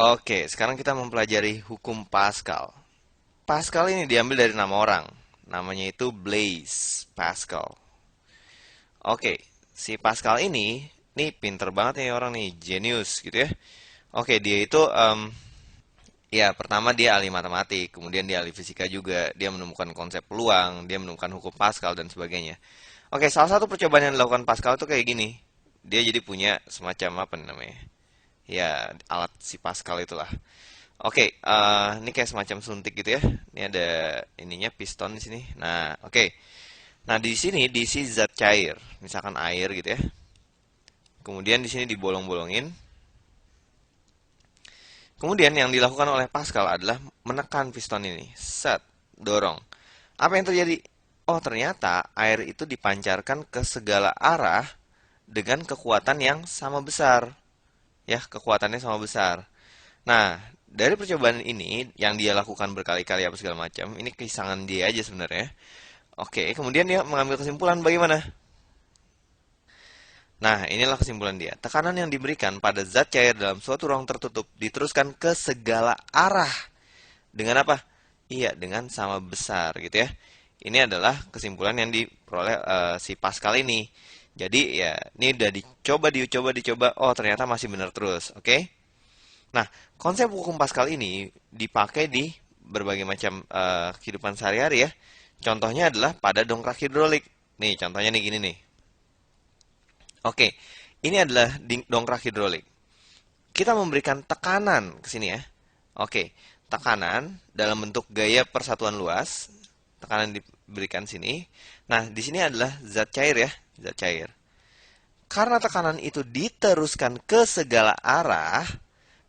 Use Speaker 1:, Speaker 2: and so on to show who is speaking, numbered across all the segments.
Speaker 1: Oke, sekarang kita mempelajari hukum Pascal. Pascal ini diambil dari nama orang. Namanya itu Blaise Pascal. Oke, si Pascal ini, nih pinter banget nih orang nih, jenius gitu ya. Oke, dia itu, ya pertama dia ahli matematik, kemudian dia ahli fisika juga. Dia menemukan konsep peluang, dia menemukan hukum Pascal dan sebagainya. Oke, salah satu percobaan yang dilakukan Pascal itu kayak gini. Dia jadi punya semacam apa namanya? Ya, alat si Pascal itulah. Oke, ini kayak semacam suntik gitu ya. Ini ada ininya piston di sini. Nah, oke. Nah, di sini diisi zat cair, misalkan air gitu ya. Kemudian di sini dibolong-bolongin. Kemudian yang dilakukan oleh Pascal adalah menekan piston ini. Set, dorong. Apa yang terjadi? Oh, ternyata air itu dipancarkan ke segala arah dengan kekuatan yang sama besar. Ya, kekuatannya sama besar. Nah, dari percobaan ini yang dia lakukan berkali-kali apa segala macam, ini kisangan dia aja sebenarnya. Oke, kemudian dia mengambil kesimpulan bagaimana? Nah, inilah kesimpulan dia. Tekanan yang diberikan pada zat cair dalam suatu ruang tertutup diteruskan ke segala arah. Dengan apa? Iya, dengan sama besar gitu ya. Ini adalah kesimpulan yang diperoleh si Pascal ini. Jadi ya, ini udah dicoba. Oh, ternyata masih benar terus. Oke? Nah, konsep hukum Pascal ini dipakai di berbagai macam kehidupan sehari-hari ya. Contohnya adalah pada dongkrak hidrolik. Nih, contohnya nih gini nih. Oke, ini adalah dongkrak hidrolik. Kita memberikan tekanan ke sini ya. Oke, tekanan dalam bentuk gaya persatuan luas. Tekanan diberikan sini. Nah, di sini adalah zat cair ya, zat cair. Karena tekanan itu diteruskan ke segala arah,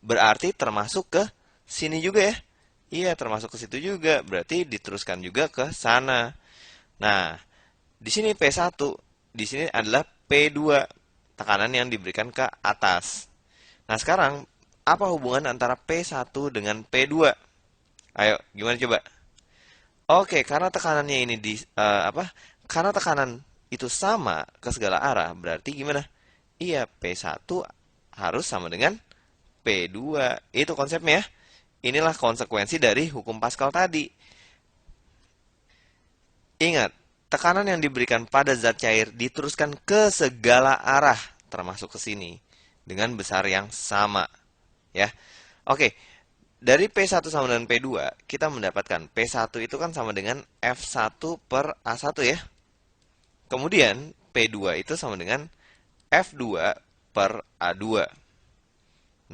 Speaker 1: berarti termasuk ke sini juga ya. Iya, termasuk ke situ juga. Berarti diteruskan juga ke sana. Nah, di sini P1, di sini adalah P2, tekanan yang diberikan ke atas. Nah, sekarang apa hubungan antara P1 dengan P2? Ayo, gimana coba? Oke, karena tekanannya ini apa? Karena tekanan itu sama ke segala arah, berarti gimana? Iya, P1 harus sama dengan P2. Itu konsepnya ya. Inilah konsekuensi dari hukum Pascal tadi. Ingat, tekanan yang diberikan pada zat cair diteruskan ke segala arah, termasuk ke sini, dengan besar yang sama. Ya, oke. Dari P1 sama dengan P2, kita mendapatkan P1 itu kan sama dengan F1 per A1 ya. Kemudian P2 itu sama dengan F2 per A2.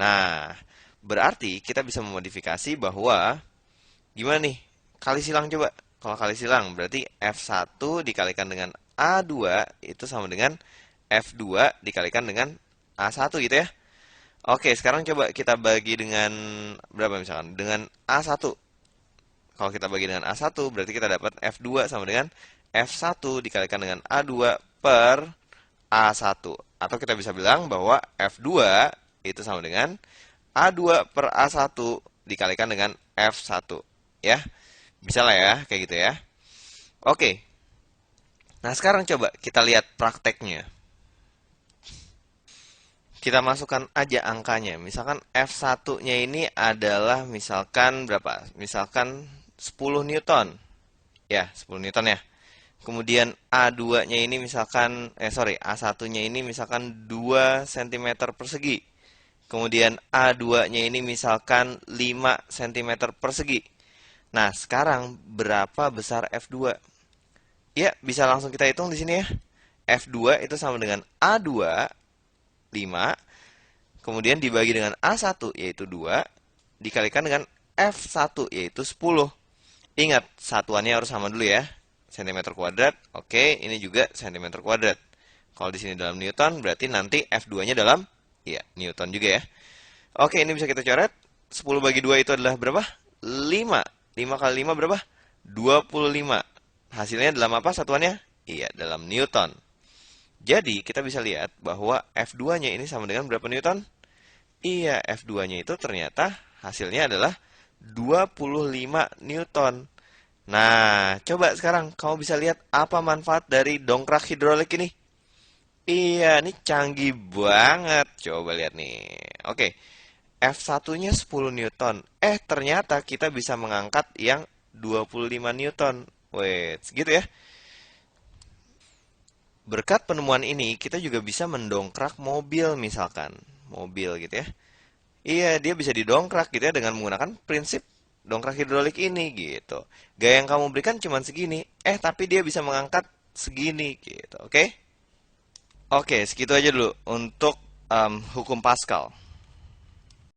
Speaker 1: Nah, berarti kita bisa memodifikasi bahwa gimana nih? Kali silang coba. Kalau kali silang berarti F1 dikalikan dengan A2 itu sama dengan F2 dikalikan dengan A1 gitu ya. Oke, sekarang coba kita bagi dengan berapa misalkan? Dengan A1. Kalau kita bagi dengan A1 berarti kita dapat F2 sama dengan F1 dikalikan dengan A2 per A1. Atau kita bisa bilang bahwa F2 itu sama dengan A2 per A1 dikalikan dengan F1. Ya, bisa lah ya, kayak gitu ya. Oke, nah sekarang coba kita lihat prakteknya. Kita masukkan aja angkanya. Misalkan F1-nya ini adalah misalkan berapa? Misalkan 10 Newton. Ya, 10 Newton ya. Kemudian A2-nya ini misalkan, A1-nya ini misalkan 2 cm persegi. Kemudian A2-nya ini misalkan 5 cm persegi. Nah, sekarang berapa besar F2? Ya, bisa langsung kita hitung di sini ya. F2 itu sama dengan A2, 5, kemudian dibagi dengan A1 yaitu 2, dikalikan dengan F1 yaitu 10. Ingat, satuannya harus sama dulu ya. Centimeter kuadrat. Oke, ini juga centimeter kuadrat. Kalau di sini dalam Newton, berarti nanti F2-nya dalam ya, Newton juga ya. Oke, ini bisa kita coret. 10 bagi 2 itu adalah berapa? 5. 5 kali 5 berapa? 25. Hasilnya dalam apa satuannya? Iya, dalam Newton. Jadi, kita bisa lihat bahwa F2-nya ini sama dengan berapa Newton? Iya, F2-nya itu ternyata hasilnya adalah 25 Newton. Nah, coba sekarang kamu bisa lihat apa manfaat dari dongkrak hidrolik ini. Iya, ini canggih banget. Coba lihat nih. Oke, F1-nya 10 Newton. Ternyata kita bisa mengangkat yang 25 Newton. Wait, segitu ya. Berkat penemuan ini, kita juga bisa mendongkrak mobil misalkan. Mobil gitu ya. Iya, dia bisa didongkrak gitu ya dengan menggunakan prinsip dongkrak hidrolik ini gitu. Gaya yang kamu berikan cuma segini, tapi dia bisa mengangkat segini gitu, oke? Oke, segitu aja dulu untuk hukum Pascal.